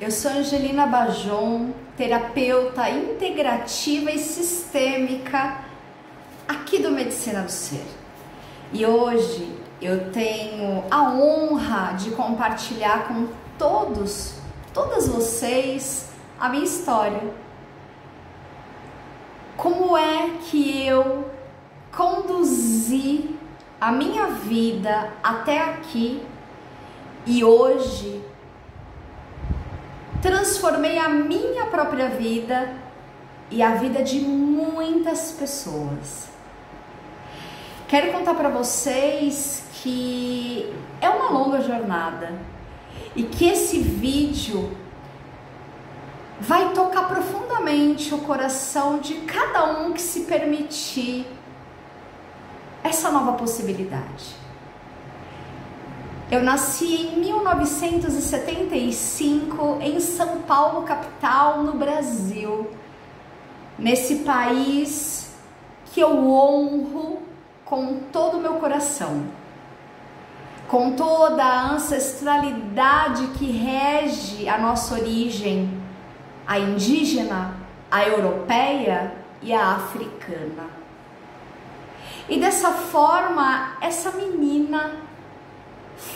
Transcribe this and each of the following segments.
Eu sou Angelina Bajon, terapeuta integrativa e sistêmica aqui do Medicina do Ser. E hoje eu tenho a honra de compartilhar com todas vocês a minha história. Como é que eu conduzi a minha vida até aqui e hoje transformei a minha própria vida e a vida de muitas pessoas. Quero contar para vocês que é uma longa jornada e que esse vídeo vai tocar profundamente o coração de cada um que se permitir essa nova possibilidade. Eu nasci em 1975 em São Paulo, capital, no Brasil, nesse país que eu honro com todo o meu coração, com toda a ancestralidade que rege a nossa origem, a indígena, a europeia e a africana. E dessa forma, essa menina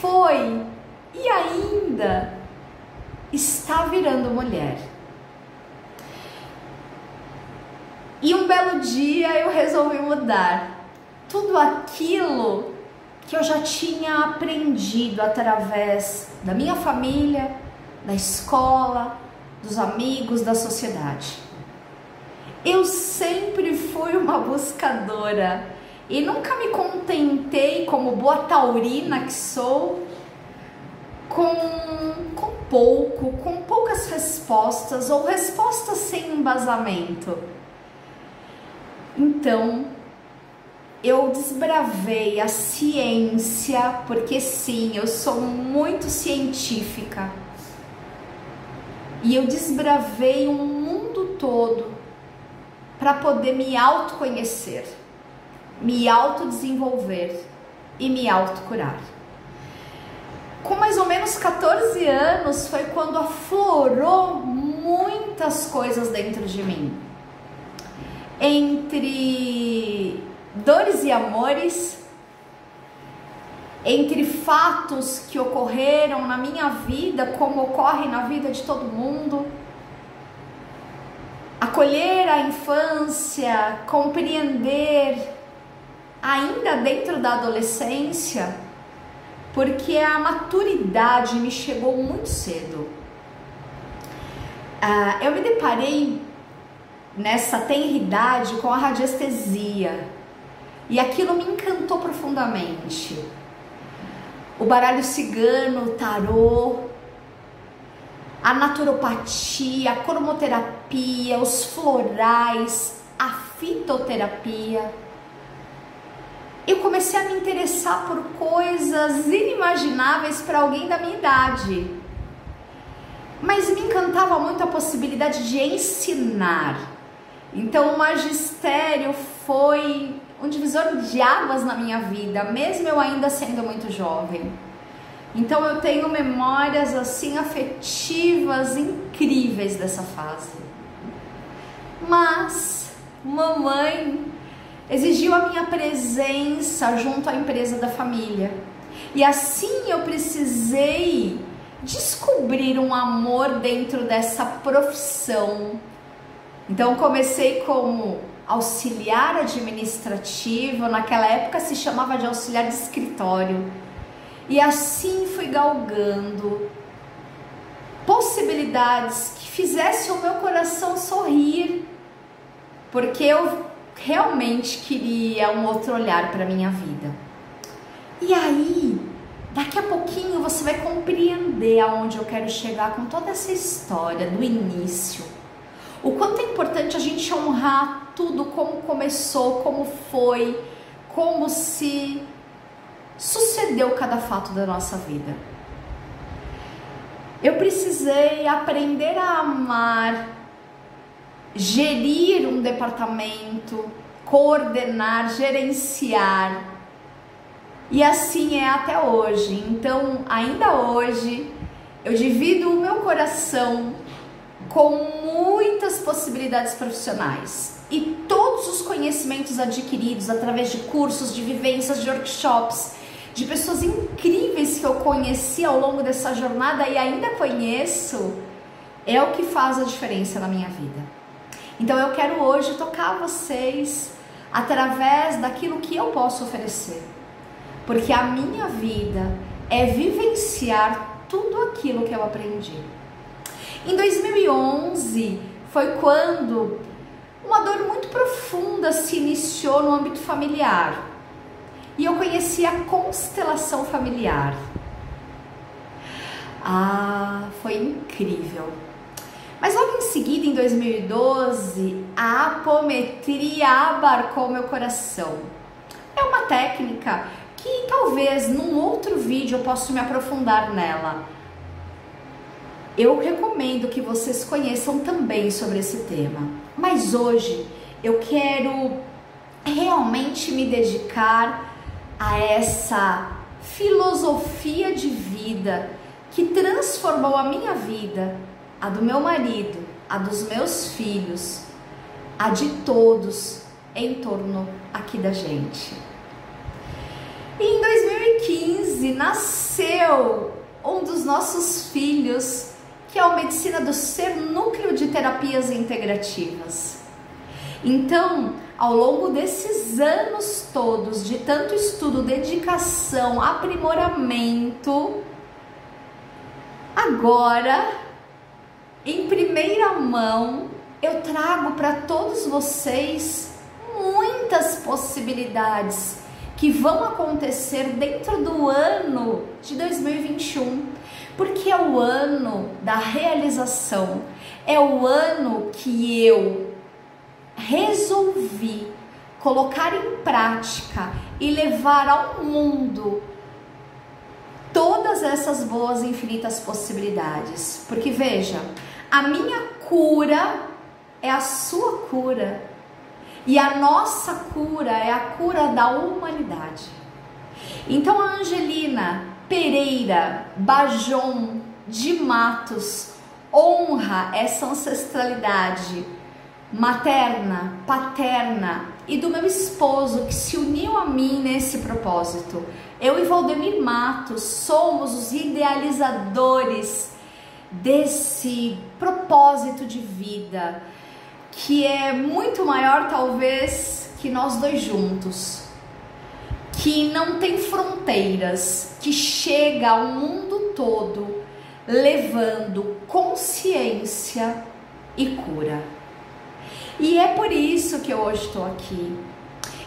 foi e ainda está virando mulher. E um belo dia eu resolvi mudar tudo aquilo que eu já tinha aprendido através da minha família, da escola, dos amigos, da sociedade. Eu sempre fui uma buscadora e nunca me contentei, como boa taurina que sou, com poucas respostas ou respostas sem embasamento. Então, eu desbravei a ciência, porque sim, eu sou muito científica. E eu desbravei um mundo todo para poder me autoconhecer, me autodesenvolver e me autocurar. Com mais ou menos 14 anos foi quando aflorou muitas coisas dentro de mim. Entre dores e amores, entre fatos que ocorreram na minha vida, como ocorre na vida de todo mundo, acolher a infância, compreender ainda dentro da adolescência, porque a maturidade me chegou muito cedo. Eu me deparei nessa tenridade com a radiestesia e aquilo me encantou profundamente. O baralho cigano, o tarô, a naturopatia, a cromoterapia, os florais, a fitoterapia. Eu comecei a me interessar por coisas inimagináveis para alguém da minha idade. Mas me encantava muito a possibilidade de ensinar. Então o magistério foi um divisor de águas na minha vida, mesmo eu ainda sendo muito jovem. Então eu tenho memórias assim afetivas incríveis dessa fase. Mas mamãe exigiu a minha presença junto à empresa da família. E assim eu precisei descobrir um amor dentro dessa profissão. Então comecei como auxiliar administrativo, naquela época se chamava de auxiliar de escritório. E assim fui galgando possibilidades que fizessem o meu coração sorrir, porque eu realmente queria um outro olhar para minha vida. E aí, daqui a pouquinho você vai compreender aonde eu quero chegar com toda essa história do início. O quanto é importante a gente honrar tudo, como começou, como foi, como se sucedeu cada fato da nossa vida. Eu precisei aprender a amar, gerir um departamento, coordenar, gerenciar. E assim é até hoje. Então, ainda hoje, Eu divido o meu coração com muitas possibilidades profissionais e todos os conhecimentos adquiridos através de cursos, de vivências, de workshops, de pessoas incríveis que eu conheci ao longo dessa jornada e ainda conheço, é o que faz a diferença na minha vida. Então eu quero hoje tocar vocês através daquilo que eu posso oferecer, porque a minha vida é vivenciar tudo aquilo que eu aprendi. Em 2011 foi quando uma dor muito profunda se iniciou no âmbito familiar e eu conheci a constelação familiar. Foi incrível. Mas logo em seguida, em 2012, a apometria abarcou meu coração. É uma técnica que talvez num outro vídeo eu possa me aprofundar nela. Eu recomendo que vocês conheçam também sobre esse tema. Mas hoje eu quero realmente me dedicar a essa filosofia de vida que transformou a minha vida, a do meu marido, a dos meus filhos, a de todos em torno aqui da gente. E em 2015 nasceu um dos nossos filhos, que é o Medicina do Ser, núcleo de terapias integrativas. Então, ao longo desses anos todos de tanto estudo, dedicação, aprimoramento, agora, em primeira mão, eu trago para todos vocês muitas possibilidades que vão acontecer dentro do ano de 2021, porque é o ano da realização, é o ano que eu resolvi colocar em prática e levar ao mundo todas essas boas e infinitas possibilidades. Porque veja, a minha cura é a sua cura e a nossa cura é a cura da humanidade. Então a Angelina Pereira Bajon de Matos honra essa ancestralidade materna, paterna e do meu esposo que se uniu a mim nesse propósito. Eu e Valdemir Matos somos os idealizadores desse propósito de vida que é muito maior talvez que nós dois juntos, que não tem fronteiras, que chega ao mundo todo levando consciência e cura. E é por isso que eu hoje estou aqui.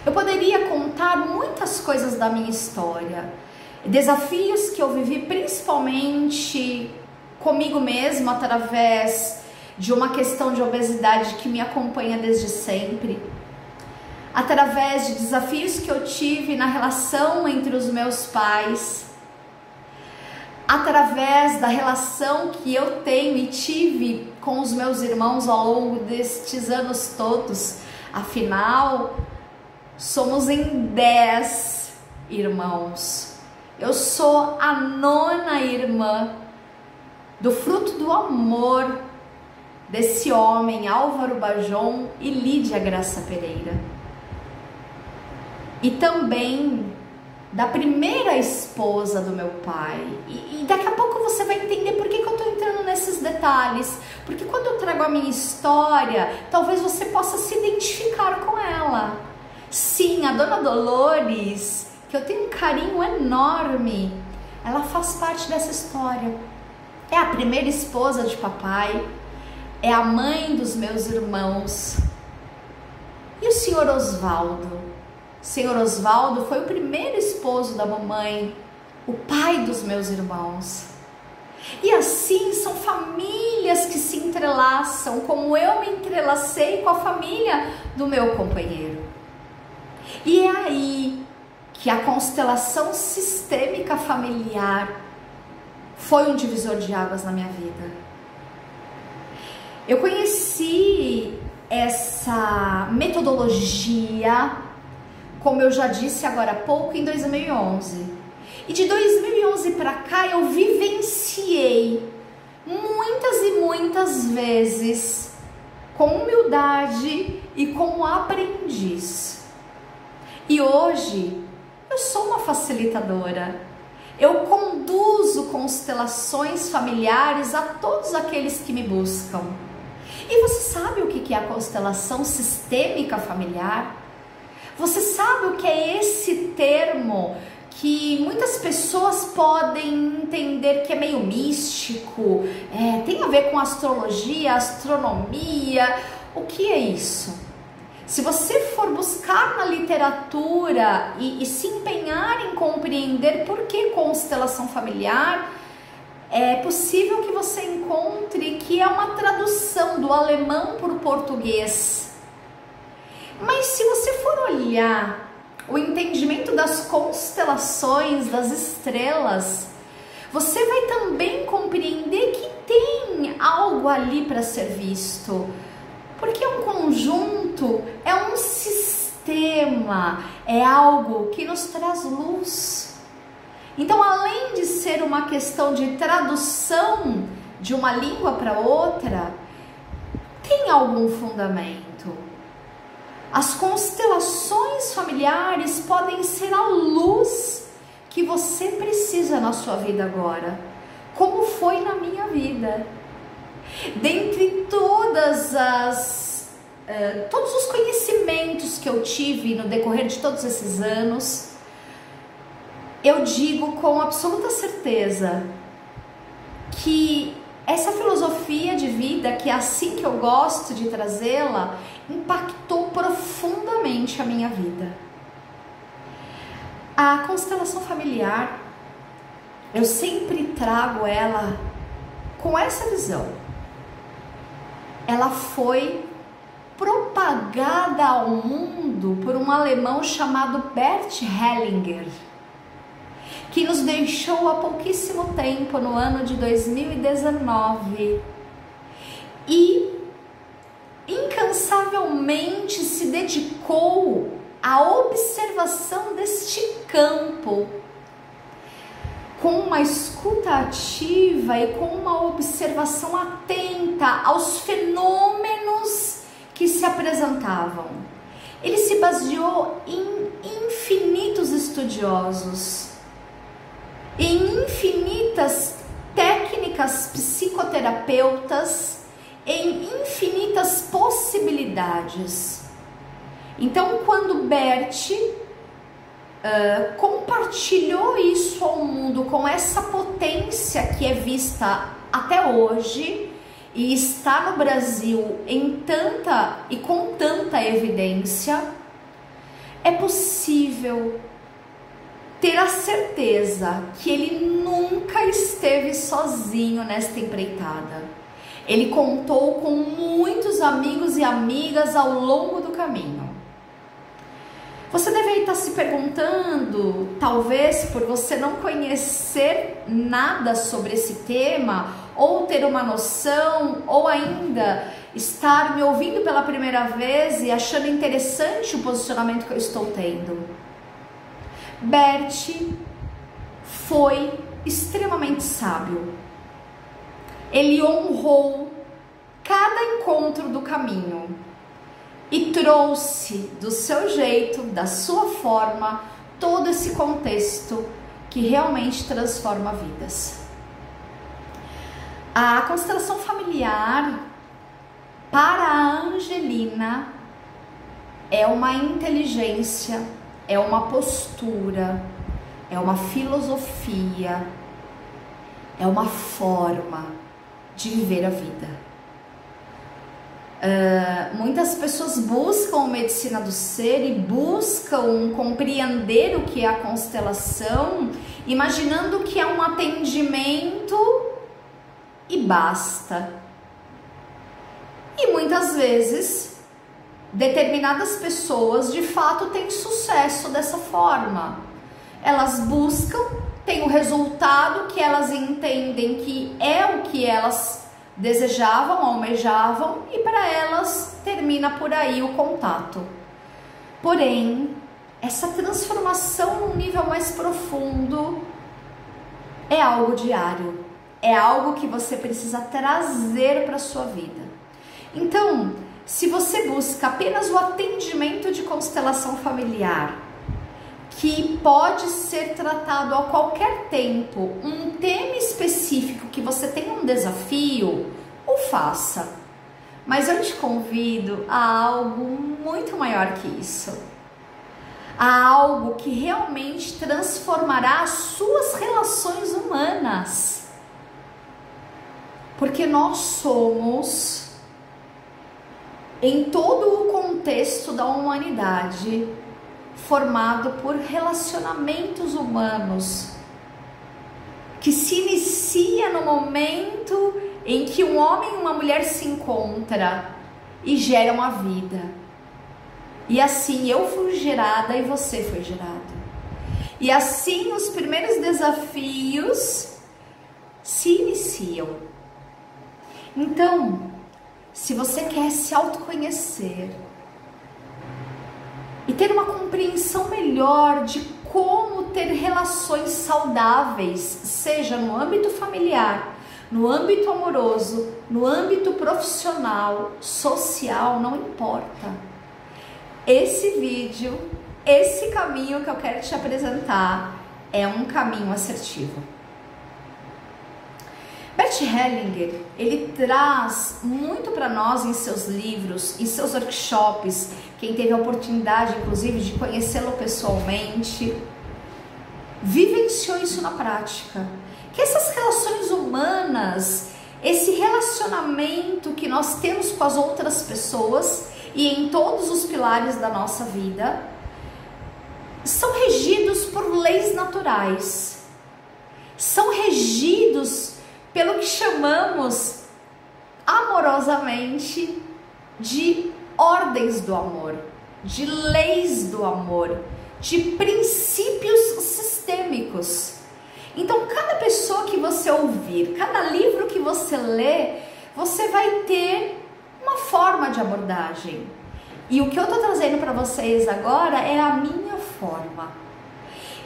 Eu poderia contar muitas coisas da minha história, desafios que eu vivi principalmente comigo mesma através de uma questão de obesidade que me acompanha desde sempre, através de desafios que eu tive na relação entre os meus pais, através da relação que eu tenho e tive com os meus irmãos ao longo destes anos todos. Afinal, somos em 10 irmãos. Eu sou a 9ª irmã do fruto do amor desse homem, Álvaro Bajon e Lídia Graça Pereira. E também da primeira esposa do meu pai. E daqui a pouco você vai entender por que eu estou entrando nesses detalhes. Porque quando eu trago a minha história, talvez você possa se identificar com ela. Sim, a Dona Dolores, que eu tenho um carinho enorme, ela faz parte dessa história. É a primeira esposa de papai, é a mãe dos meus irmãos. E o senhor Osvaldo? O senhor Osvaldo foi o primeiro esposo da mamãe, o pai dos meus irmãos. E assim são famílias que se entrelaçam, como eu me entrelacei com a família do meu companheiro. E é aí que a constelação sistêmica familiar foi um divisor de águas na minha vida. Eu conheci essa metodologia, como eu já disse agora há pouco, em 2011. E de 2011 para cá eu vivenciei muitas e muitas vezes com humildade e como aprendiz. E hoje eu sou uma facilitadora. Eu conduzo constelações familiares a todos aqueles que me buscam. E você sabe o que é a constelação sistêmica familiar? Você sabe o que é esse termo que muitas pessoas podem entender que é meio místico, tem a ver com astrologia, astronomia? O que é isso? Se você for buscar na literatura e se empenhar em compreender por que constelação familiar, é possível que você encontre que é uma tradução do alemão para o português. Mas se você for olhar o entendimento das constelações, das estrelas, você vai também compreender que tem algo ali para ser visto. Porque é um conjunto, é um sistema, é algo que nos traz luz. Então, além de ser uma questão de tradução de uma língua para outra, tem algum fundamento. As constelações familiares podem ser a luz que você precisa na sua vida agora, como foi na minha vida. Dentre todos os conhecimentos que eu tive no decorrer de todos esses anos, eu digo com absoluta certeza que essa filosofia de vida, que é assim que eu gosto de trazê-la, impactou profundamente a minha vida. A constelação familiar, eu sempre trago ela com essa visão. Ela foi propagada ao mundo por um alemão chamado Bert Hellinger, que nos deixou há pouquíssimo tempo, no ano de 2019, e incansavelmente se dedicou à observação deste campo, com uma escuta ativa e com uma observação atenta aos fenômenos que se apresentavam. Ele se baseou em infinitos estudiosos, em infinitas técnicas psicoterapeutas, em infinitas possibilidades. Então, quando Bert compartilhou isso ao mundo com essa potência que é vista até hoje e está no Brasil em tanta e com tanta evidência, é possível ter a certeza que ele nunca esteve sozinho nesta empreitada. Ele contou com muitos amigos e amigas ao longo do caminho. Você deve estar se perguntando, talvez por você não conhecer nada sobre esse tema, ou ter uma noção, ou ainda estar me ouvindo pela primeira vez e achando interessante o posicionamento que eu estou tendo. Bert foi extremamente sábio. Ele honrou cada encontro do caminho e trouxe do seu jeito, da sua forma, todo esse contexto que realmente transforma vidas. A constelação familiar, para a Angelina, é uma inteligência, é uma postura, é uma filosofia, é uma forma de viver a vida. Muitas pessoas buscam medicina do ser e buscam compreender o que é a constelação, imaginando que é um atendimento e basta. E muitas vezes determinadas pessoas de fato têm sucesso dessa forma. Elas buscam, têm o resultado que elas entendem que é o que elas desejavam, almejavam, e para elas termina por aí o contato. Porém, essa transformação num nível mais profundo é algo diário, é algo que você precisa trazer para a sua vida. Então, se você busca apenas o atendimento de constelação familiar, que pode ser tratado a qualquer tempo, um tema específico que você tem um desafio, o faça. Mas eu te convido a algo muito maior que isso. A algo que realmente transformará as suas relações humanas. Porque nós somos, em todo o contexto da humanidade, formado por relacionamentos humanos, que se inicia no momento em que um homem e uma mulher se encontram e geram a vida. E assim eu fui gerada e você foi gerado. E assim os primeiros desafios se iniciam. Então, se você quer se autoconhecer e ter uma compreensão melhor de como ter relações saudáveis, seja no âmbito familiar, no âmbito amoroso, no âmbito profissional, social, não importa. Esse vídeo, esse caminho que eu quero te apresentar é um caminho assertivo. Bert Hellinger, ele traz muito para nós em seus livros, em seus workshops, quem teve a oportunidade, inclusive, de conhecê-lo pessoalmente, vivenciou isso na prática. Que essas relações humanas, esse relacionamento que nós temos com as outras pessoas e em todos os pilares da nossa vida, são regidos por leis naturais, são regidos pelo que chamamos amorosamente de ordens do amor, de leis do amor, de princípios sistêmicos. Então, cada pessoa que você ouvir, cada livro que você lê, você vai ter uma forma de abordagem. E o que eu estou trazendo para vocês agora é a minha forma.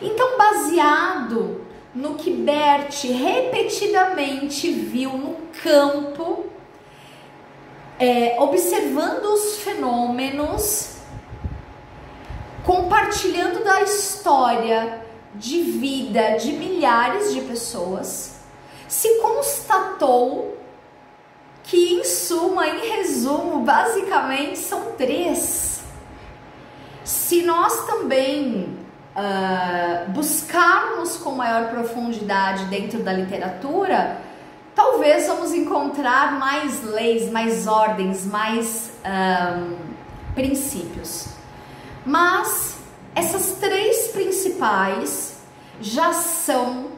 Então, baseado no que Bert repetidamente viu no campo, observando os fenômenos, compartilhando da história de vida de milhares de pessoas, se constatou que, em suma, em resumo, basicamente são 3. Se nós também buscarmos com maior profundidade dentro da literatura, talvez vamos encontrar mais leis, mais ordens, mais princípios. Mas essas 3 principais já são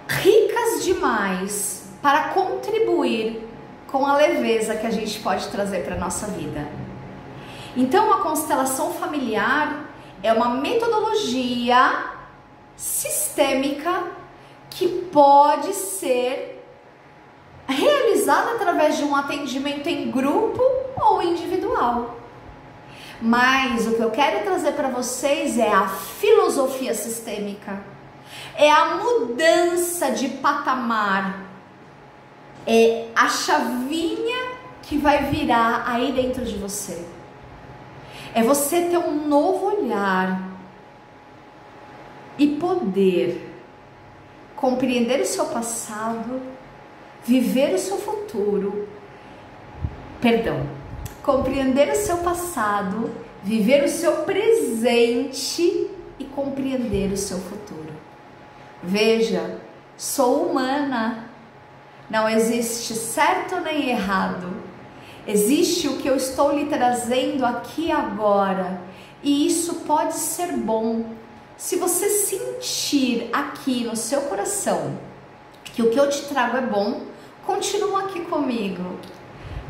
ricas demais para contribuir com a leveza que a gente pode trazer para a nossa vida. Então, a constelação familiar é uma metodologia sistêmica que pode ser realizada através de um atendimento em grupo ou individual. Mas o que eu quero trazer para vocês é a filosofia sistêmica, é a mudança de patamar, é a chavinha que vai virar aí dentro de você. É você ter um novo olhar e poder compreender o seu passado, viver o seu futuro, compreender o seu passado, viver o seu presente e compreender o seu futuro. Veja, sou humana, não existe certo nem errado. Existe o que eu estou lhe trazendo aqui agora, e isso pode ser bom. Se você sentir aqui no seu coração que o que eu te trago é bom, continua aqui comigo,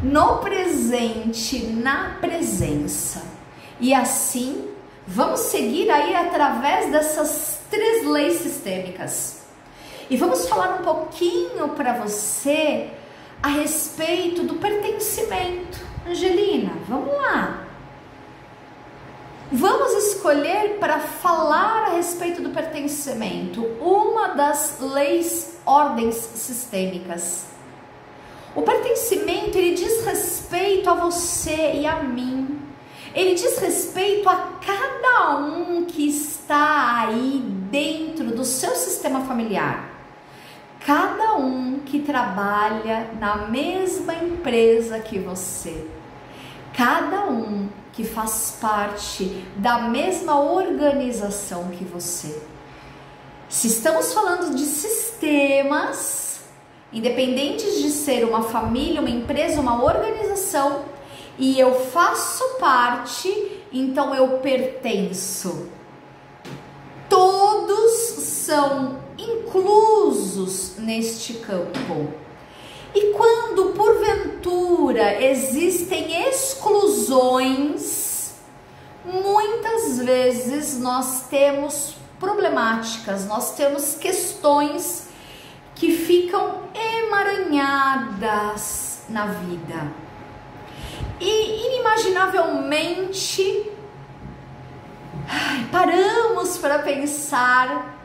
no presente, na presença. E assim, vamos seguir aí através dessas 3 leis sistêmicas. E vamos falar um pouquinho para você a respeito do pertencimento. Angelina, vamos lá. Vamos escolher para falar a respeito do pertencimento uma das leis, ordens sistêmicas. O pertencimento, ele diz respeito a você e a mim. Ele diz respeito a cada um que está aí dentro do seu sistema familiar. Cada um que trabalha na mesma empresa que você. Cada um que faz parte da mesma organização que você. Se estamos falando de sistemas, independentes de ser uma família, uma empresa, uma organização, e eu faço parte, então eu pertenço. Todos são inclusos neste campo. E quando porventura existem exclusões, muitas vezes nós temos problemáticas, nós temos questões que ficam emaranhadas na vida. E inimaginavelmente paramos para pensar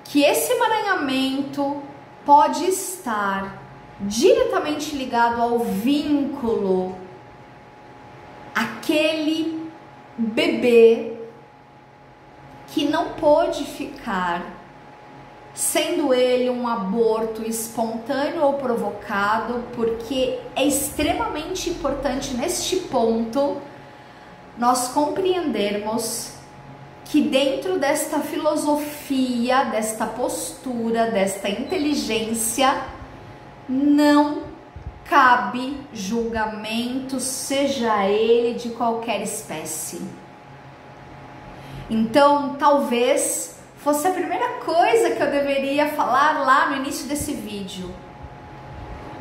que esse emaranhamento pode estar diretamente ligado ao vínculo, aquele bebê que não pôde ficar, sendo ele um aborto espontâneo ou provocado, porque é extremamente importante neste ponto nós compreendermos que dentro desta filosofia, desta postura, desta inteligência, não cabe julgamento, seja ele de qualquer espécie. Então, talvez fosse a primeira coisa que eu deveria falar lá no início desse vídeo.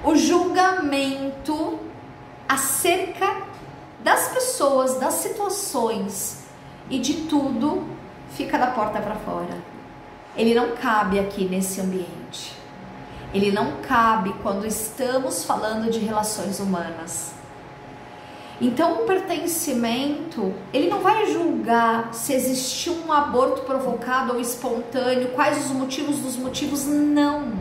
O julgamento acerca das pessoas, das situações e de tudo fica da porta para fora. Ele não cabe aqui nesse ambiente. Ele não cabe quando estamos falando de relações humanas. Então o pertencimento, ele não vai julgar se existiu um aborto provocado ou espontâneo, quais os motivos dos motivos, não.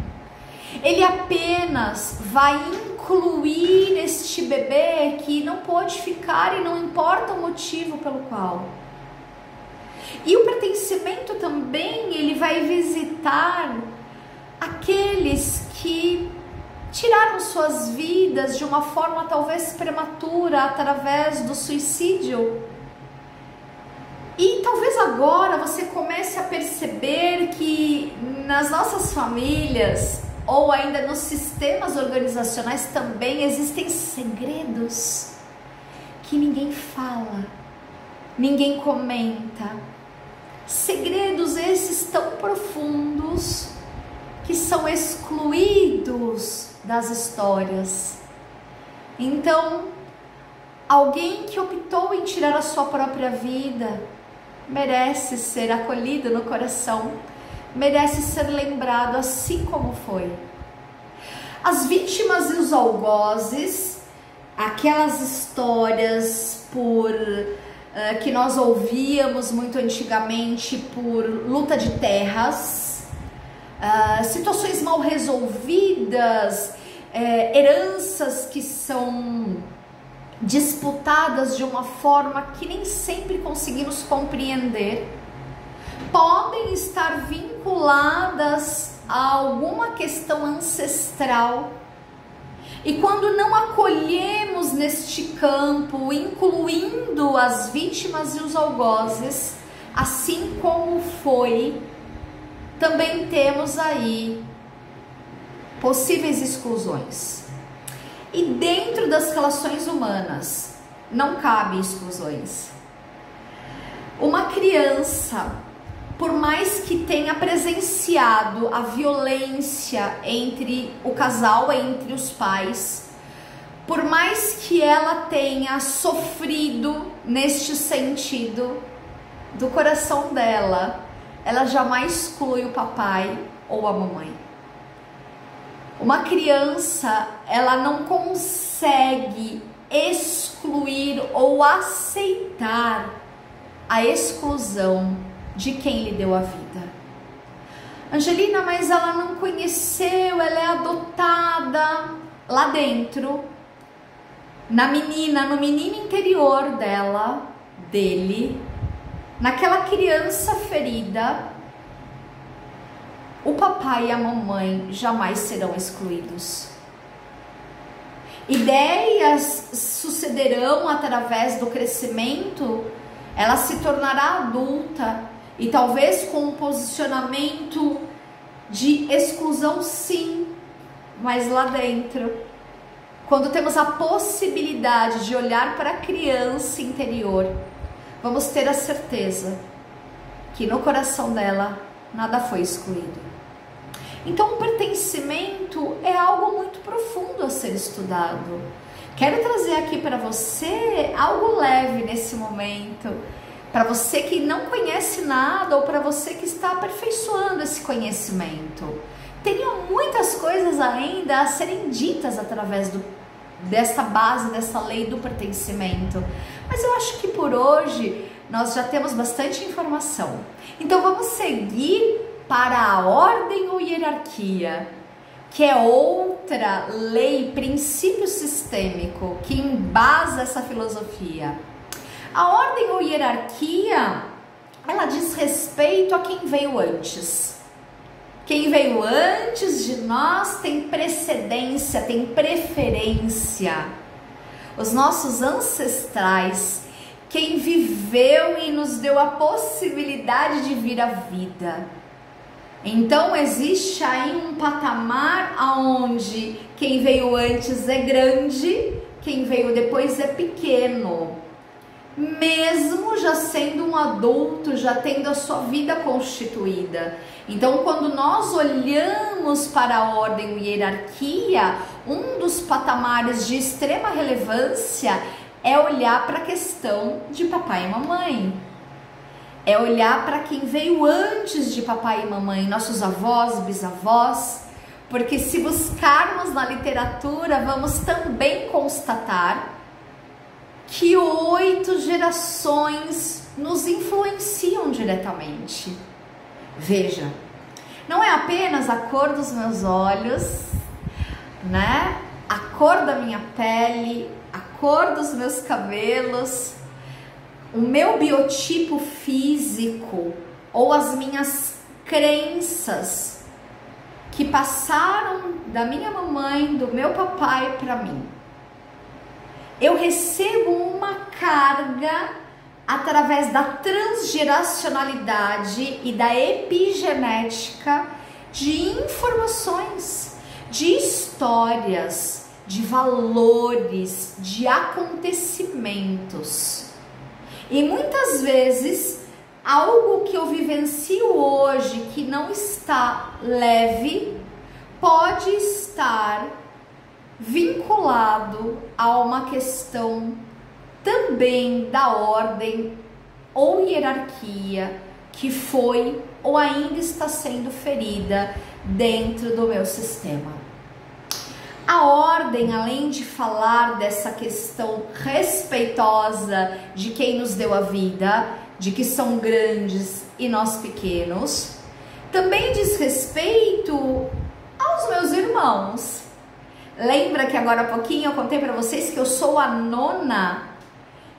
Ele apenas vai incluir este bebê que não pôde ficar e não importa o motivo pelo qual. E o pertencimento também, ele vai visitar aqueles que tiraram suas vidas de uma forma talvez prematura, através do suicídio. E talvez agora você comece a perceber que nas nossas famílias, ou ainda nos sistemas organizacionais também, existem segredos que ninguém fala, ninguém comenta. Segredos esses tão profundos que são excluídos das histórias. Então, alguém que optou em tirar a sua própria vida merece ser acolhido no coração, merece ser lembrado assim como foi. As vítimas e os algozes, aquelas histórias que nós ouvíamos muito antigamente por luta de terras, situações mal resolvidas, heranças que são disputadas de uma forma que nem sempre conseguimos compreender, podem estar vinculadas a alguma questão ancestral. E quando não acolhemos neste campo, incluindo as vítimas e os algozes, assim como foi, também temos aí possíveis exclusões. E dentro das relações humanas não cabe exclusões. Uma criança, por mais que tenha presenciado a violência entre o casal, entre os pais, por mais que ela tenha sofrido neste sentido, do coração dela, ela jamais exclui o papai ou a mamãe. Uma criança, ela não consegue excluir ou aceitar a exclusão de quem lhe deu a vida. Angelina, mas ela não conheceu, ela é adotada. Lá dentro, na menina, no menino interior dele, naquela criança ferida, o papai e a mamãe jamais serão excluídos. Ideias sucederão através do crescimento, ela se tornará adulta e talvez com um posicionamento de exclusão, sim, mas lá dentro, quando temos a possibilidade de olhar para a criança interior, vamos ter a certeza que no coração dela nada foi excluído. Então, o pertencimento é algo muito profundo a ser estudado. Quero trazer aqui para você algo leve nesse momento, para você que não conhece nada ou para você que está aperfeiçoando esse conhecimento. Teriam muitas coisas ainda a serem ditas através dessa base, dessa lei do pertencimento. Mas eu acho que por hoje nós já temos bastante informação. Então vamos seguir para a ordem ou hierarquia, que é outra lei, princípio sistêmico que embasa essa filosofia. A ordem ou hierarquia, ela diz respeito a quem veio antes. Quem veio antes de nós tem precedência, tem preferência. Os nossos ancestrais, quem viveu e nos deu a possibilidade de vir à vida. Então existe aí um patamar onde quem veio antes é grande, quem veio depois é pequeno. Mesmo já sendo um adulto, já tendo a sua vida constituída. Então, quando nós olhamos para a ordem ou hierarquia, um dos patamares de extrema relevância é olhar para a questão de papai e mamãe. É olhar para quem veio antes de papai e mamãe, nossos avós, bisavós, porque se buscarmos na literatura, vamos também constatar que 8 gerações nos influenciam diretamente. Veja, não é apenas a cor dos meus olhos, né? A cor da minha pele, a cor dos meus cabelos, o meu biotipo físico ou as minhas crenças que passaram da minha mamãe, do meu papai para mim. Eu recebo uma carga através da transgeracionalidade e da epigenética de informações, de histórias, de valores, de acontecimentos. E muitas vezes, algo que eu vivencio hoje que não está leve, pode estar vinculado a uma questão também da ordem ou hierarquia que foi ou ainda está sendo ferida dentro do meu sistema. A ordem, além de falar dessa questão respeitosa de quem nos deu a vida, de que são grandes e nós pequenos, também diz respeito aos meus irmãos. Lembra que agora há pouquinho eu contei para vocês que eu sou a nona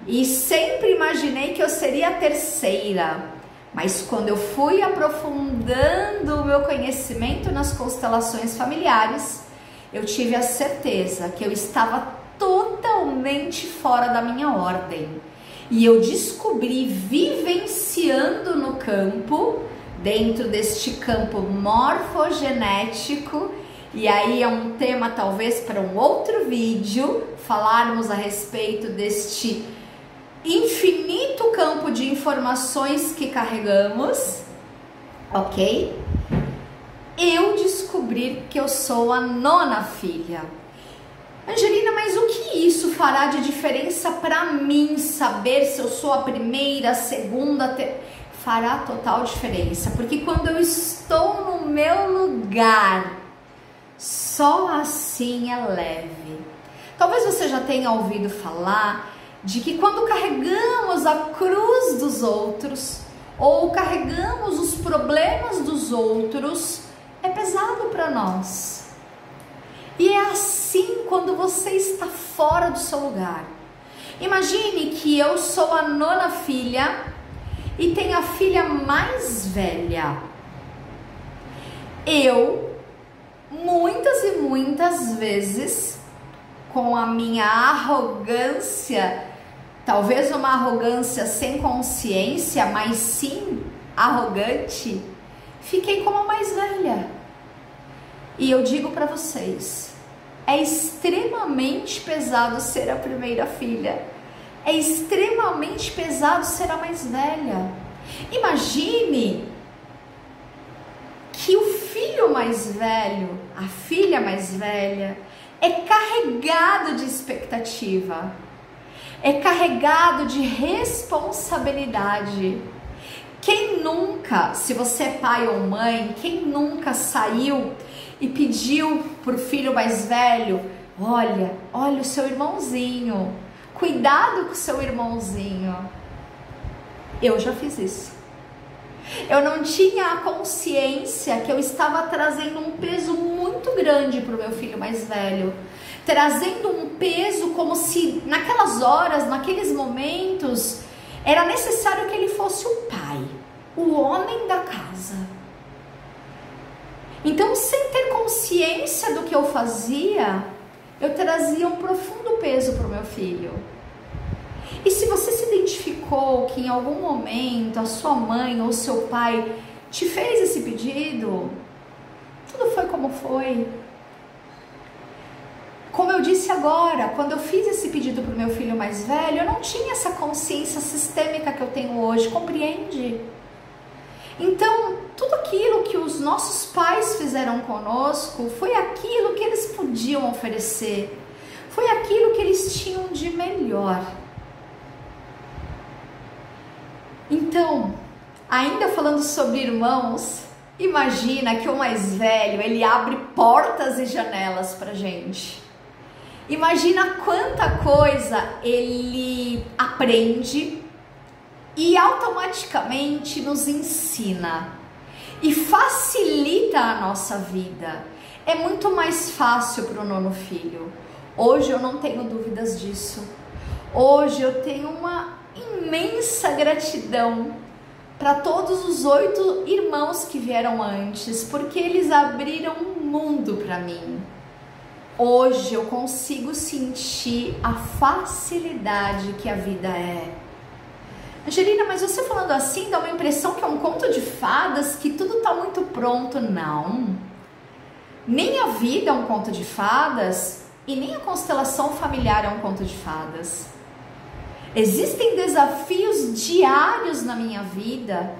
e sempre imaginei que eu seria a terceira, mas quando eu fui aprofundando o meu conhecimento nas constelações familiares, eu tive a certeza que eu estava totalmente fora da minha ordem. E eu descobri vivenciando no campo, dentro deste campo morfogenético, e aí é um tema talvez para um outro vídeo, falarmos a respeito deste infinito campo de informações que carregamos, ok? Eu descobri que eu sou a nona filha. Angelina, mas o que isso fará de diferença para mim saber se eu sou a primeira, a segunda, fará total diferença, porque quando eu estou no meu lugar, só assim é leve. Talvez você já tenha ouvido falar de que quando carregamos a cruz dos dos outros ou carregamos os problemas dos outros, é pesado para nós. E é assim quando você está fora do seu lugar. Imagine que eu sou a 9ª filha e tenho a filha mais velha. Eu, muitas e muitas vezes, com a minha arrogância, talvez uma arrogância sem consciência, mas sim arrogante, fiquei como a mais velha. E eu digo para vocês, é extremamente pesado ser a primeira filha. É extremamente pesado ser a mais velha. Imagine que o filho mais velho, a filha mais velha, é carregado de expectativa, é carregado de responsabilidade. Quem nunca, se você é pai ou mãe, quem nunca saiu e pediu para o filho mais velho, olha o seu irmãozinho, cuidado com o seu irmãozinho. Eu já fiz isso. Eu não tinha a consciência que eu estava trazendo um peso muito grande para o meu filho mais velho, trazendo um peso como se naquelas horas, naqueles momentos, era necessário que ele fosse o pai, o homem da casa. Então, sem ter consciência do que eu fazia, eu trazia um profundo peso para o meu filho. E se você se identificou que em algum momento a sua mãe ou seu pai te fez esse pedido, tudo foi como foi. Como eu disse agora, quando eu fiz esse pedido para o meu filho mais velho, eu não tinha essa consciência sistêmica que eu tenho hoje, compreende? Então, tudo aquilo que os nossos pais fizeram conosco foi aquilo que eles podiam oferecer, foi aquilo que eles tinham de melhor. Então, ainda falando sobre irmãos, imagina que o mais velho, ele abre portas e janelas pra gente. Imagina quanta coisa ele aprende e automaticamente nos ensina e facilita a nossa vida. É muito mais fácil para o 9º filho. Hoje eu não tenho dúvidas disso. Hoje eu tenho uma imensa gratidão para todos os 8 irmãos que vieram antes, porque eles abriram um mundo para mim. Hoje eu consigo sentir a facilidade que a vida é. Angelina, mas você falando assim dá uma impressão que é um conto de fadas, que tudo está muito pronto. Não, nem a vida é um conto de fadas e nem a constelação familiar é um conto de fadas. Existem desafios diários na minha vida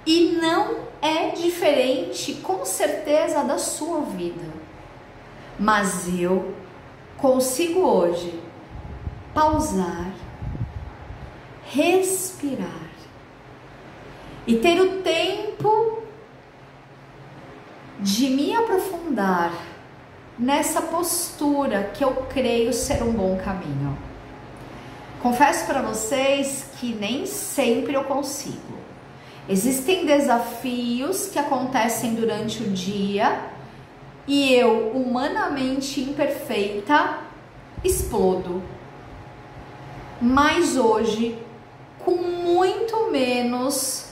e não é diferente, com certeza, da sua vida. Mas eu consigo hoje pausar, respirar e ter o tempo de me aprofundar nessa postura que eu creio ser um bom caminho. Confesso para vocês que nem sempre eu consigo. Existem desafios que acontecem durante o dia e eu, humanamente imperfeita, explodo. Mas hoje, com muito menos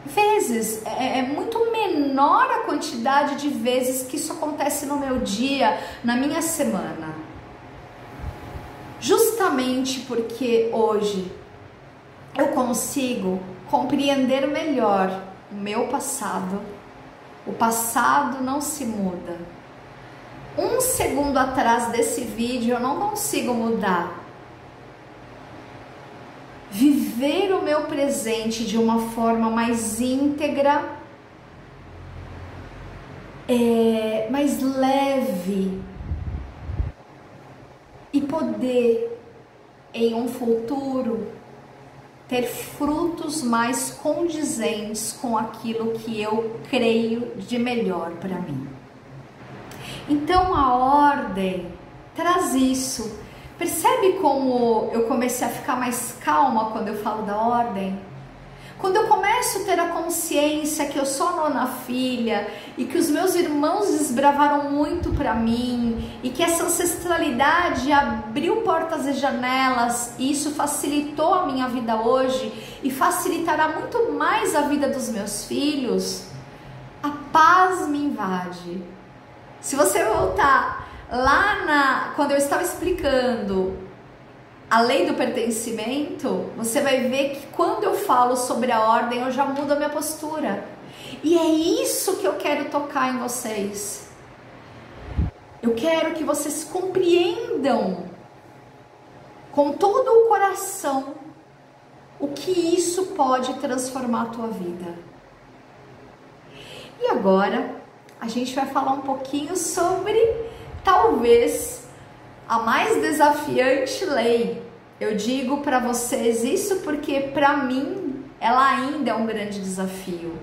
vezes, é muito menor a quantidade de vezes que isso acontece no meu dia, na minha semana. Justamente porque hoje eu consigo compreender melhor o meu passado. O passado não se muda. Um segundo atrás desse vídeo eu não consigo mudar. Viver o meu presente de uma forma mais íntegra, mais leve, e poder em um futuro ter frutos mais condizentes com aquilo que eu creio de melhor para mim. Então a ordem traz isso. Percebe como eu comecei a ficar mais calma quando eu falo da ordem? Quando eu começo a ter a consciência que eu sou a nona filha e que os meus irmãos desbravaram muito para mim e que essa ancestralidade abriu portas e janelas e isso facilitou a minha vida hoje e facilitará muito mais a vida dos meus filhos, a paz me invade. Se você voltar lá quando eu estava explicando a lei do pertencimento, você vai ver que quando eu falo sobre a ordem, eu já mudo a minha postura. E é isso que eu quero tocar em vocês. Eu quero que vocês compreendam com todo o coração o que isso pode transformar a tua vida. E agora, a gente vai falar um pouquinho sobre, talvez, a mais desafiante lei. Eu digo para vocês isso porque para mim ela ainda é um grande desafio,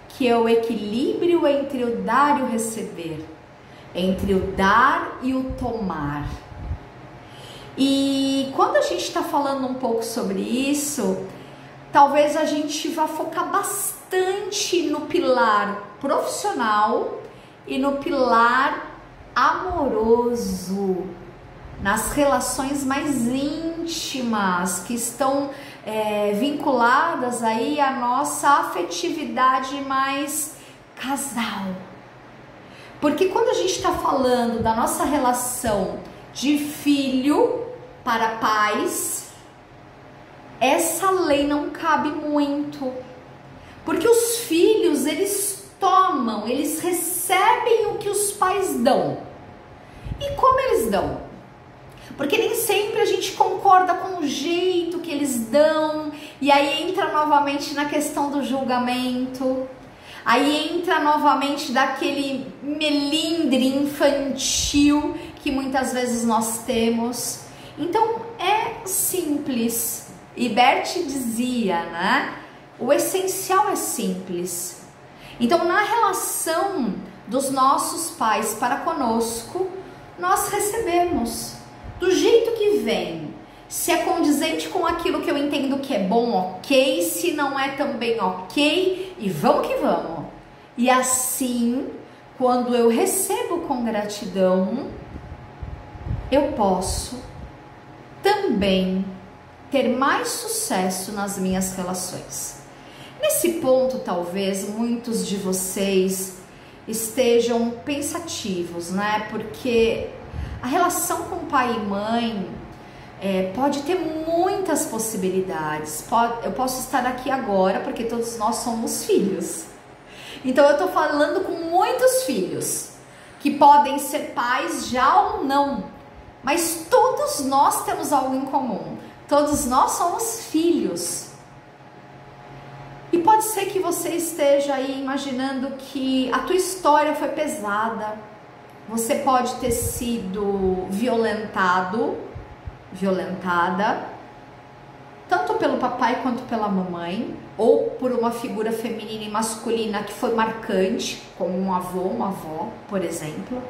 que é o equilíbrio entre o dar e o receber, entre o dar e o tomar. E quando a gente está falando um pouco sobre isso, talvez a gente vá focar bastante no pilar profissional e no pilar amoroso, nas relações mais íntimas que estão vinculadas aí à nossa afetividade mais casal. Porque quando a gente está falando da nossa relação de filho para pais, essa lei não cabe muito. Porque os filhos, eles tomam, eles recebem o que os pais dão. E como eles dão? Porque nem sempre a gente concorda com o jeito que eles dão, e aí entra novamente na questão do julgamento, aí entra novamente daquele melindre infantil que muitas vezes nós temos. Então é simples, e Bert dizia, né? O essencial é simples. Então na relação dos nossos pais para conosco, nós recebemos do jeito que vem. Se é condizente com aquilo que eu entendo que é bom, ok. Se não é também ok. E vamos que vamos. E assim, quando eu recebo com gratidão, eu posso também ter mais sucesso nas minhas relações. Nesse ponto, talvez muitos de vocês estejam pensativos, né? Porque a relação com pai e mãe pode ter muitas possibilidades. Eu posso estar aqui agora porque todos nós somos filhos. Então eu tô falando com muitos filhos que podem ser pais já ou não. Mas todos nós temos algo em comum. Todos nós somos filhos. E pode ser que você esteja aí imaginando que a tua história foi pesada. Você pode ter sido violentado, violentada, tanto pelo papai quanto pela mamãe, ou por uma figura feminina e masculina que foi marcante, como um avô, uma avó, por exemplo.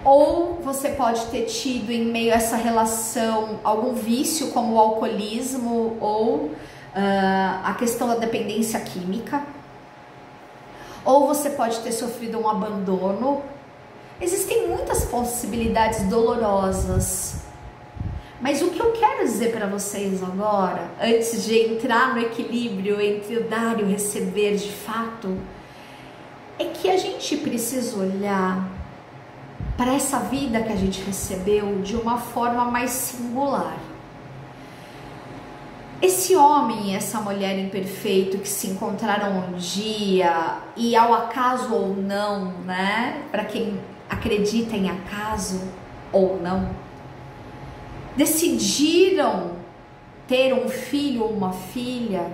Ou você pode ter tido em meio a essa relação algum vício, como o alcoolismo ou a questão da dependência química. Ou você pode ter sofrido um abandono. Existem muitas possibilidades dolorosas. Mas o que eu quero dizer para vocês agora, antes de entrar no equilíbrio entre o dar e o receber de fato, é que a gente precisa olhar para essa vida que a gente recebeu de uma forma mais singular. Esse homem e essa mulher imperfeito que se encontraram um dia, e ao acaso ou não, né? Para quem acredita em acaso ou não, decidiram ter um filho ou uma filha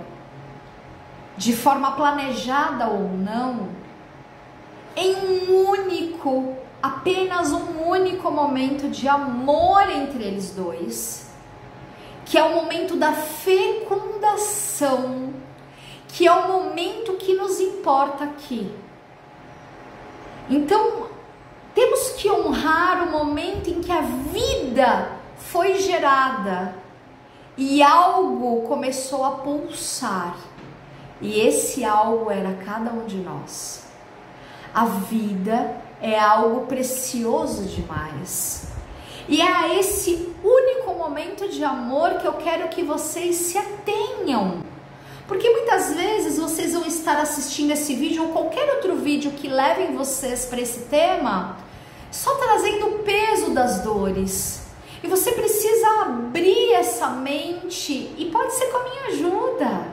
de forma planejada ou não, em apenas um único momento de amor entre eles dois, que é o momento da fecundação, que é o momento que nos importa aqui. Então, temos que honrar o momento em que a vida foi gerada e algo começou a pulsar. E esse algo era cada um de nós. A vida é algo precioso demais. E é a esse único momento de amor que eu quero que vocês se atenham. Porque muitas vezes vocês vão estar assistindo esse vídeo ou qualquer outro vídeo que levem vocês para esse tema, só trazendo o peso das dores. E você precisa abrir essa mente, e pode ser com a minha ajuda,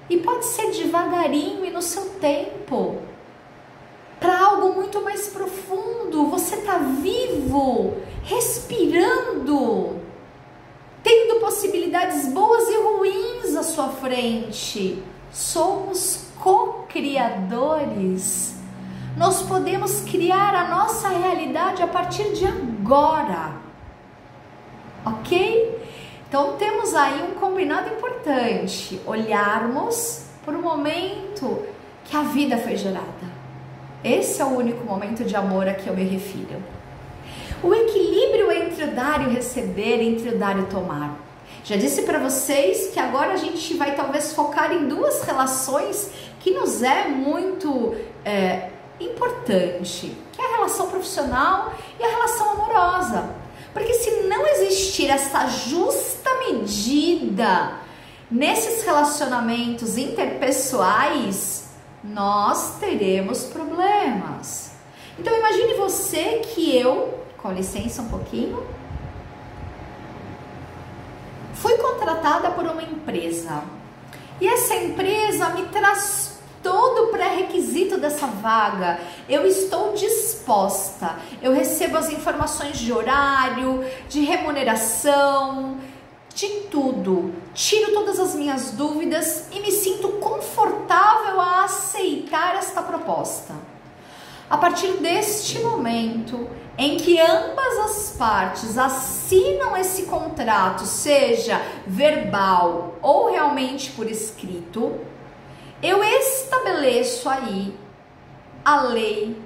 e pode ser devagarinho e no seu tempo, para algo muito mais profundo. Você está vivo, respirando, tendo possibilidades boas e ruins à sua frente. Somos co-criadores. Nós podemos criar a nossa realidade a partir de agora, ok? Então temos aí um combinado importante: olharmos para o momento que a vida foi gerada. Esse é o único momento de amor a que eu me refiro. O equilíbrio entre o dar e o receber, entre o dar e o tomar. Já disse para vocês que agora a gente vai talvez focar em duas relações que nos é muito importante, que é a relação profissional e a relação amorosa. Porque se não existir essa justa medida nesses relacionamentos interpessoais, nós teremos problemas. Então imagine você que eu, com licença um pouquinho, fui contratada por uma empresa. E essa empresa me traz todo o pré-requisito dessa vaga. Eu estou disposta. Eu recebo as informações de horário, de remuneração, de tudo. Tiro todas as minhas dúvidas e me sinto confortável a aceitar esta proposta. A partir deste momento em que ambas as partes assinam esse contrato, seja verbal ou realmente por escrito, eu estabeleço aí a lei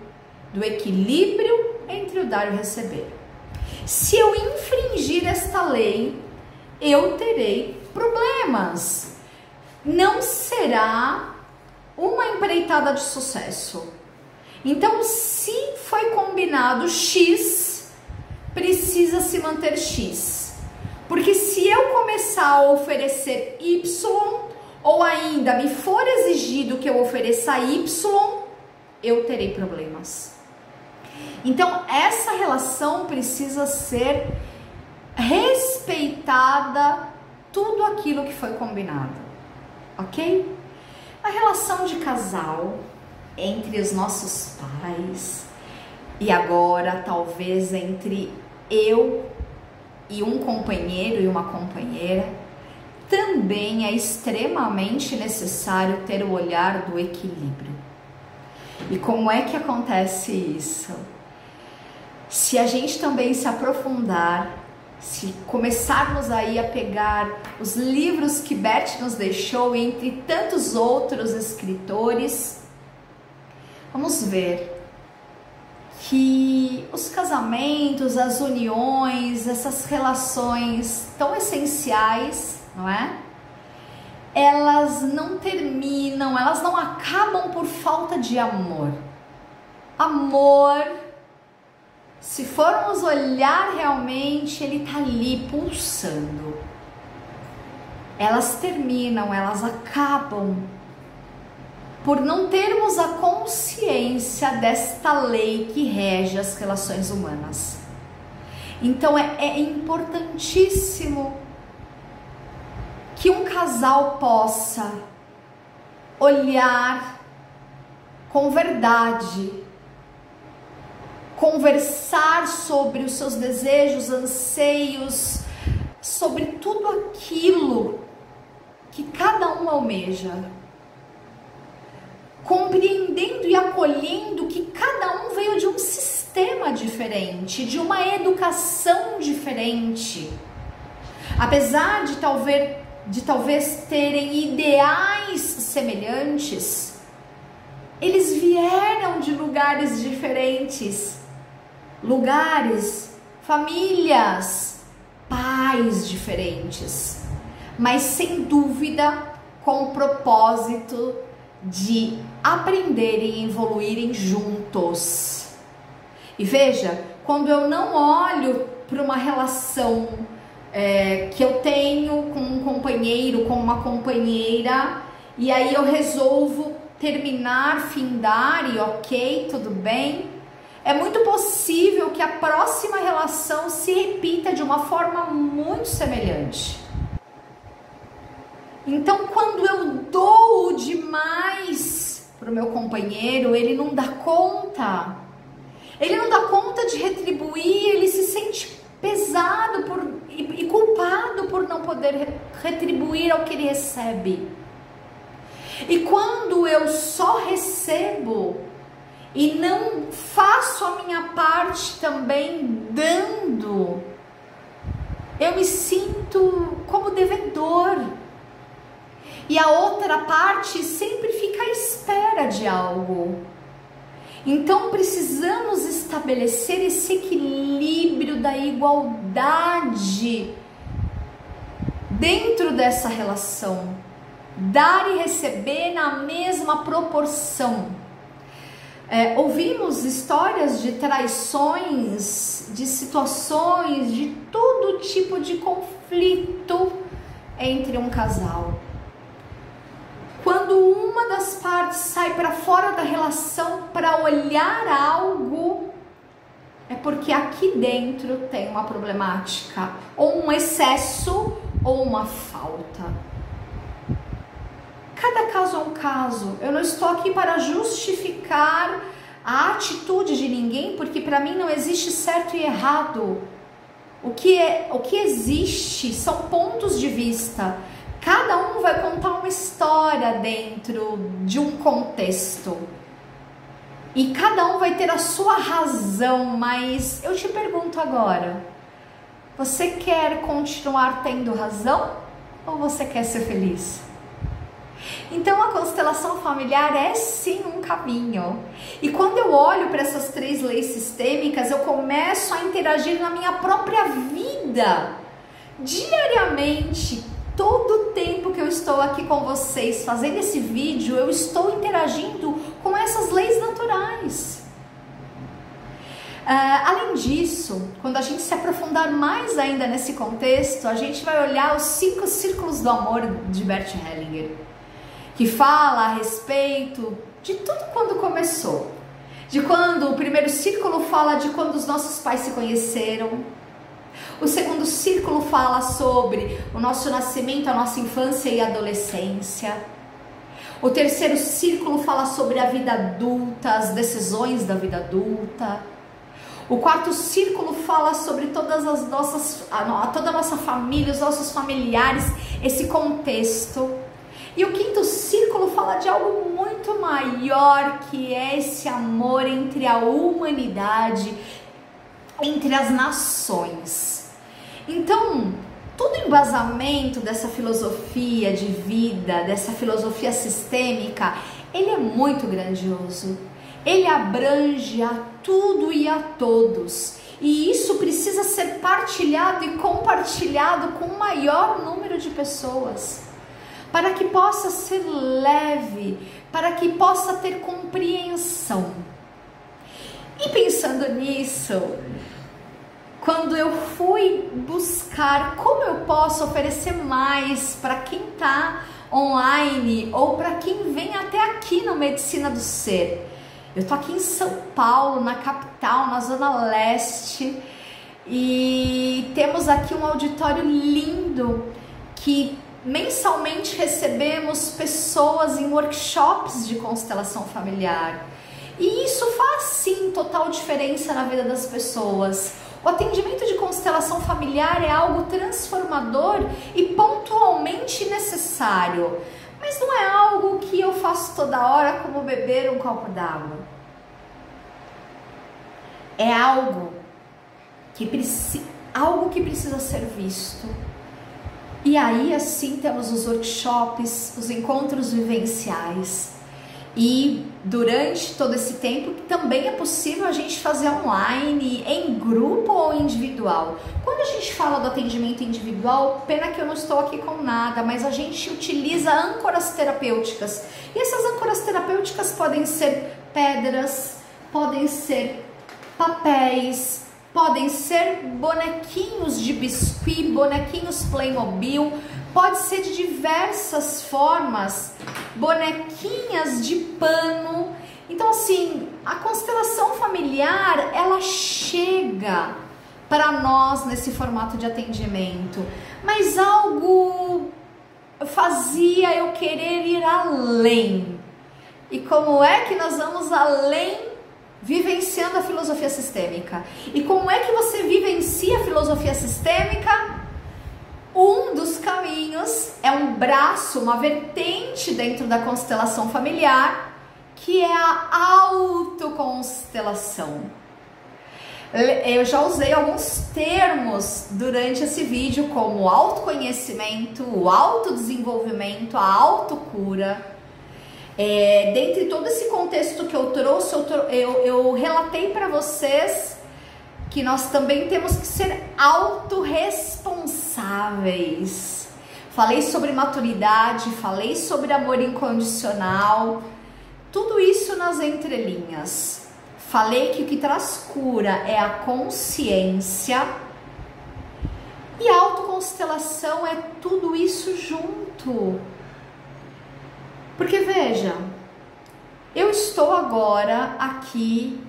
do equilíbrio entre o dar e o receber. Se eu infringir esta lei, eu terei problemas. Não será uma empreitada de sucesso. Então, se foi combinado X, precisa se manter X. Porque se eu começar a oferecer Y, ou ainda me for exigido que eu ofereça Y, eu terei problemas. Então, essa relação precisa ser respeitada, tudo aquilo que foi combinado, ok? A relação de casal entre os nossos pais e agora talvez entre eu e um companheiro e uma companheira, também é extremamente necessário ter o olhar do equilíbrio. E como é que acontece isso? Se a gente também se aprofundar, se começarmos aí a pegar os livros que Bert nos deixou, entre tantos outros escritores, vamos ver que os casamentos, as uniões, essas relações tão essenciais, não é? Elas não terminam, elas não acabam por falta de amor. Amor, se formos olhar realmente, ele tá ali pulsando. Elas terminam, elas acabam por não termos a consciência desta lei que rege as relações humanas. Então é importantíssimo que um casal possa olhar com verdade, conversar sobre os seus desejos, anseios, sobre tudo aquilo que cada um almeja, compreendendo e acolhendo que cada um veio de um sistema diferente, de uma educação diferente. Apesar de talvez terem ideais semelhantes, eles vieram de lugares diferentes, lugares, famílias pais diferentes, mas sem dúvida com o propósito de aprenderem e evoluírem juntos. E veja, quando eu não olho para uma relação que eu tenho com um companheiro, com uma companheira, e aí eu resolvo terminar, findar e ok, tudo bem, é muito possível que a próxima relação se repita de uma forma muito semelhante. Então, quando eu dou demais para o meu companheiro, ele não dá conta. Ele não dá conta de retribuir, ele se sente pesado e culpado por não poder retribuir ao que ele recebe. E quando eu só recebo e não faço a minha parte também dando, eu me sinto como devedor. E a outra parte sempre fica à espera de algo. Então precisamos estabelecer esse equilíbrio da igualdade dentro dessa relação. Dar e receber na mesma proporção. Ouvimos histórias de traições, de situações, de todo tipo de conflito entre um casal. Quando uma das partes sai para fora da relação para olhar algo, é porque aqui dentro tem uma problemática, ou um excesso, ou uma falta. Cada caso é um caso. Eu não estou aqui para justificar a atitude de ninguém, porque para mim não existe certo e errado. O que existe são pontos de vista. Cada um vai contar uma história dentro de um contexto. E cada um vai ter a sua razão, mas eu te pergunto agora, você quer continuar tendo razão ou você quer ser feliz? Então a constelação familiar é sim um caminho. E quando eu olho para essas 3 leis sistêmicas, eu começo a interagir na minha própria vida, diariamente. Todo o tempo que eu estou aqui com vocês fazendo esse vídeo, eu estou interagindo com essas leis naturais. Além disso, quando a gente se aprofundar mais ainda nesse contexto, a gente vai olhar os 5 círculos do amor de Bert Hellinger, que fala a respeito de tudo quando começou. De quando o primeiro círculo fala de quando os nossos pais se conheceram. O segundo círculo fala sobre o nosso nascimento, a nossa infância e adolescência. O terceiro círculo fala sobre a vida adulta, as decisões da vida adulta. O quarto círculo fala sobre toda a nossa família, os nossos familiares, esse contexto. E o quinto círculo fala de algo muito maior, que é esse amor entre a humanidade, entre as nações. Então, todo o embasamento dessa filosofia de vida, dessa filosofia sistêmica, ele é muito grandioso. Ele abrange a tudo e a todos. E isso precisa ser partilhado e compartilhado com o maior número de pessoas, para que possa ser leve, para que possa ter compreensão. E pensando nisso, quando eu fui buscar como eu posso oferecer mais para quem está online ou para quem vem até aqui no Medicina do Ser. Eu tô aqui em São Paulo, na capital, na Zona Leste, e temos aqui um auditório lindo que mensalmente recebemos pessoas em workshops de constelação familiar. E isso faz sim total diferença na vida das pessoas. O atendimento de constelação familiar é algo transformador e pontualmente necessário. Mas não é algo que eu faço toda hora, como beber um copo d'água. É algo que precisa ser visto. E aí assim temos os workshops, os encontros vivenciais. E durante todo esse tempo também é possível a gente fazer online, em grupo ou individual. Quando a gente fala do atendimento individual, pena que eu não estou aqui com nada, mas a gente utiliza âncoras terapêuticas. E essas âncoras terapêuticas podem ser pedras, podem ser papéis, podem ser bonequinhos de biscuit, bonequinhos Playmobil, pode ser de diversas formas, bonequinhas de pano. Então assim, a constelação familiar, ela chega para nós nesse formato de atendimento, mas algo fazia eu querer ir além. E como é que nós vamos além vivenciando a filosofia sistêmica? E como é que você vivencia a filosofia sistêmica? Um dos caminhos é um braço, uma vertente dentro da constelação familiar, que é a autoconstelação. Eu já usei alguns termos durante esse vídeo, como o autoconhecimento, o autodesenvolvimento, a autocura. Dentre todo esse contexto que eu trouxe, eu relatei para vocês que nós também temos que ser autorresponsáveis. Falei sobre maturidade, falei sobre amor incondicional, tudo isso nas entrelinhas. Falei que o que traz cura é a consciência, e a autoconstelação é tudo isso junto. Porque veja, eu estou agora aqui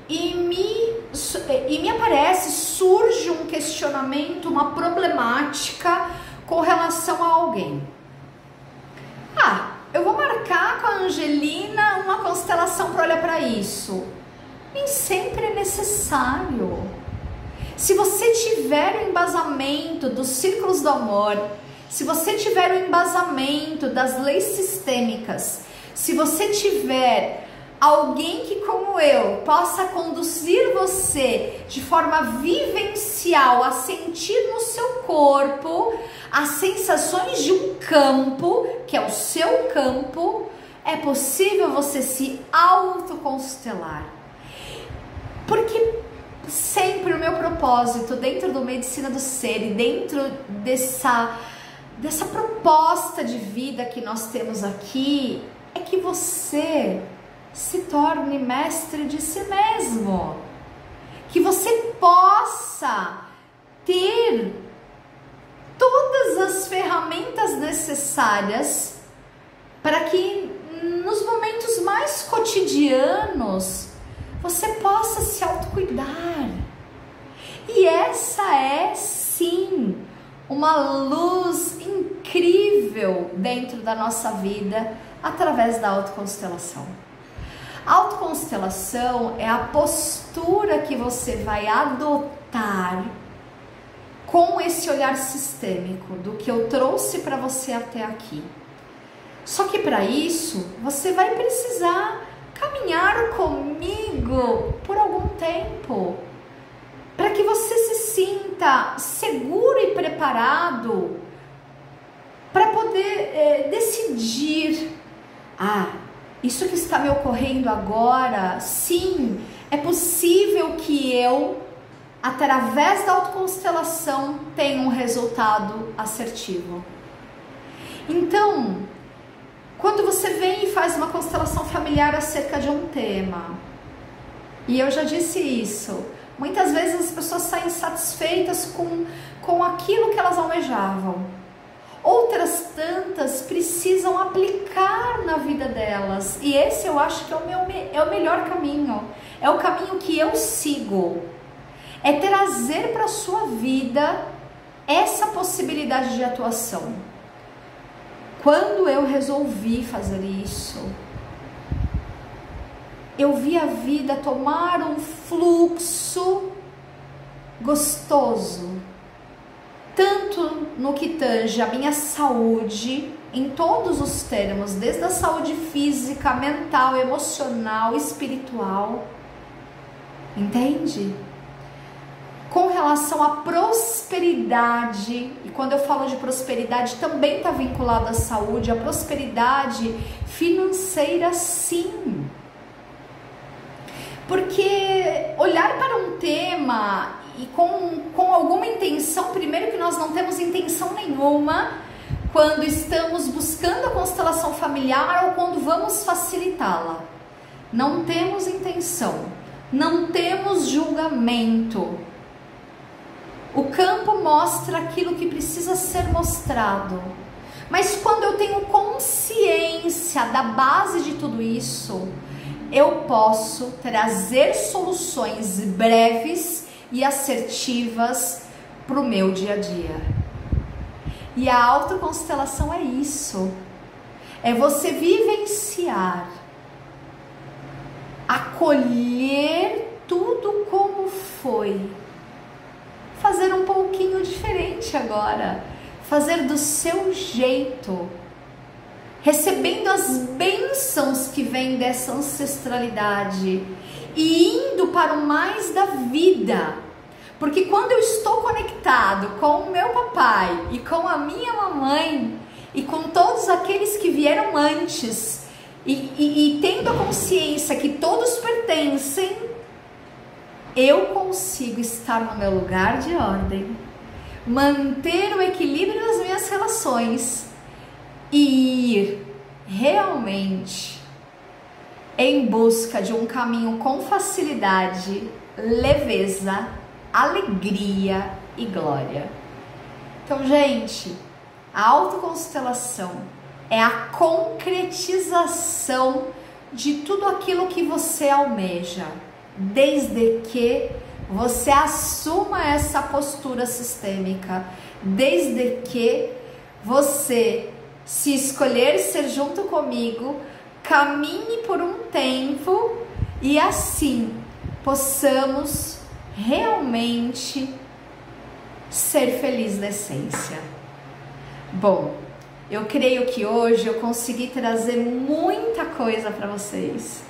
e me aparece, surge um questionamento, uma problemática com relação a alguém. Eu vou marcar com a Angelina uma constelação para olhar para isso. Nem sempre é necessário. Se você tiver o embasamento dos círculos do amor, se você tiver o embasamento das leis sistêmicas, se você tiver alguém que, como eu, possa conduzir você de forma vivencial a sentir no seu corpo as sensações de um campo, que é o seu campo, é possível você se autoconstelar. Porque sempre o meu propósito dentro do Medicina do Ser e dentro dessa proposta de vida que nós temos aqui é que você se torne mestre de si mesmo, que você possa ter todas as ferramentas necessárias para que nos momentos mais cotidianos você possa se autocuidar. E essa é sim uma luz incrível dentro da nossa vida através da autoconstelação. A autoconstelação é a postura que você vai adotar com esse olhar sistêmico do que eu trouxe para você até aqui. Só que para isso você vai precisar caminhar comigo por algum tempo, para que você se sinta seguro e preparado para poder decidir: isso que está me ocorrendo agora, sim, é possível que eu, através da autoconstelação, tenha um resultado assertivo. Então, quando você vem e faz uma constelação familiar acerca de um tema, e eu já disse isso, muitas vezes as pessoas saem insatisfeitas com aquilo que elas almejavam. Outras tantas precisam aplicar na vida delas. E esse eu acho que é o melhor caminho. É o caminho que eu sigo. É trazer para a sua vida essa possibilidade de atuação. Quando eu resolvi fazer isso, eu vi a vida tomar um fluxo gostoso. Tanto no que tange a minha saúde, em todos os termos, desde a saúde física, mental, emocional, espiritual. Entende? com relação à prosperidade, e quando eu falo de prosperidade também está vinculado à saúde, a prosperidade financeira, sim. Porque olhar para um tema e com alguma intenção, primeiro que nós não temos intenção nenhuma quando estamos buscando a constelação familiar ou quando vamos facilitá-la. Não temos intenção, não temos julgamento. O campo mostra aquilo que precisa ser mostrado. Mas quando eu tenho consciência da base de tudo isso, eu posso trazer soluções breves e assertivas para o meu dia a dia. E a autoconstelação é isso. É você vivenciar, acolher tudo como foi. Fazer um pouquinho diferente agora. Fazer do seu jeito. Recebendo as bênçãos que vêm dessa ancestralidade e indo para o mais da vida, porque quando eu estou conectado com o meu papai e com a minha mamãe e com todos aqueles que vieram antes e tendo a consciência que todos pertencem, eu consigo estar no meu lugar de ordem, manter o equilíbrio nas minhas relações e ir realmente em busca de um caminho com facilidade, leveza, alegria e glória. Então, gente, a autoconstelação é a concretização de tudo aquilo que você almeja, desde que você assuma essa postura sistêmica, desde que você, se escolher ser junto comigo, caminhe por um tempo e assim possamos realmente ser felizes na essência. Bom, eu creio que hoje eu consegui trazer muita coisa para vocês.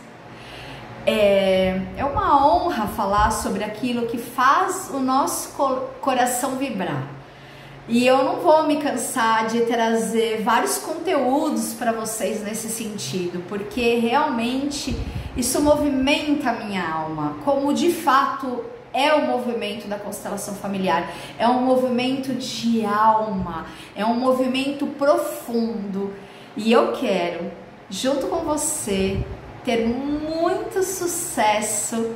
É uma honra falar sobre aquilo que faz o nosso coração vibrar. E eu não vou me cansar de trazer vários conteúdos para vocês nesse sentido, porque realmente isso movimenta a minha alma, como de fato é o movimento da constelação familiar. É um movimento de alma, é um movimento profundo. E eu quero, junto com você, ter muito sucesso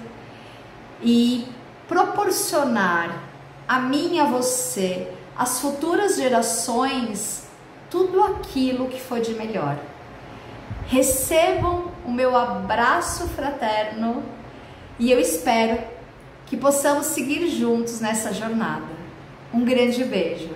e proporcionar a mim e a você, as futuras gerações, tudo aquilo que for de melhor. Recebam o meu abraço fraterno e eu espero que possamos seguir juntos nessa jornada. Um grande beijo.